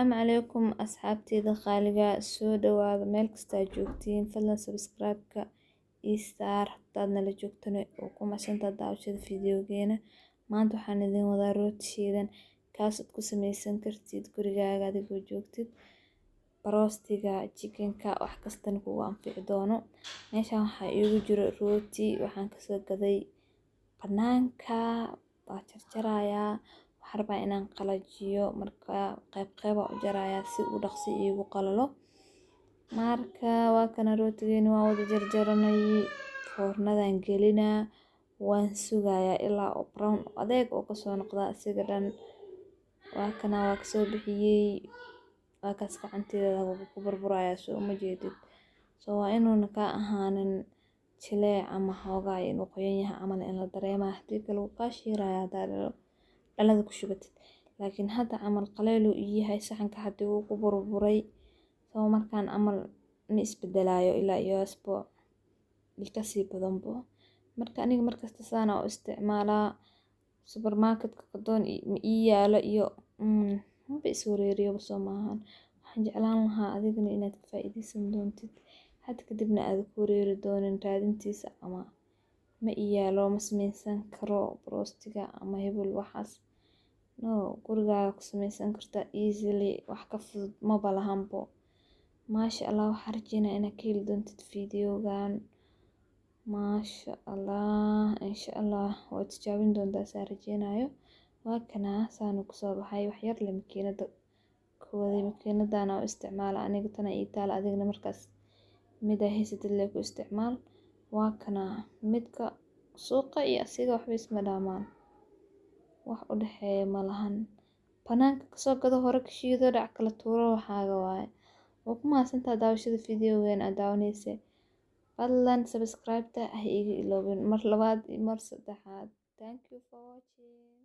السلام عليكم أصحابتي دخالقة سودة مeel kasta joogtiin fadlan subscribe-ka ii saar hadaadna la joogtana oo ku mahadsantahay daawashada fiidiyogeena. Maanta waxaan idin wadaa rooti shiidan kaas aad ku samaysan kartid gurigaaga adigoo joogtid. Baroostiga, chicken-ka wax kastana kugu anfici doono. Meeshaan waxaa iigu jiro rooti waxaan kasoo gaday banaanka waa jarjarayaa. Waxaan rabaa inaan qalajiyo markaa qayb u jarayaa si uu dhaqsi iigu qalalo. Marka waa kana rootigeena waa wada jarjaranay foornadan gelinaa waan sugayaa ilaa oo brown adeeg oo kasoo noqda asiga dhan. Waa kana waa kasoo bixiyay waa kaas gacanteeda ku burburayaa soo uma jeedid. Waa inuuna ka ahaanin jileec ama xoogaa inuu qoyan yahay camal in la dareemo hadii kale wuu kaa shiiraya hadaad dhalada ku shubatid. Laakiin hadda camal qaleyl uu yahay saxanka hadii uu ku burburay markaan camal ma isbeddelaayo ilaa iyo asbuuc kasii badan bo. Marka aniga markasta saan u isticmaalaa supermarket-ka kadoon ma ii yaalo iyo maba is wareeriyo Soomahan. Waxaan jeclaan lahaa adigana inaad ka faa'iideysan doontid had kadibna aad ku wareeri doonin raadintiisa ama ma ii yaalo ma samaysan karo baroostiga ama hebel waxaas. Gurigaaga ku samaysan kartaa easily wax ka fudud maba lahanbo. MashaAllah waxaan rajeynayaa inaad ka heli doontid fiidiyogaan. MashaAllah InshaAllah waad tijaabin doontaa saan rajeynayo. Waa kana saan ku soo baxay wax yar la makiinada kooda makiinadana u isticmaala aniga tana ii taal adigna markaas mid haysatid lee ku isticmaal. Waa kana midka suuqa iyo asiga waxba isma dhaamaan. Wax u dhexeeya ma lahan. Banaanka kasoo gado hore ka shiido dhac kala tuuro waxaaga waaye. Waa ku mahadsantahay daawashada fiidiyogeena aad daawanayse. Fadlan subscribe-ta ha iga iloobin mar labaad iyo mar saddexaad. Thank you for watching.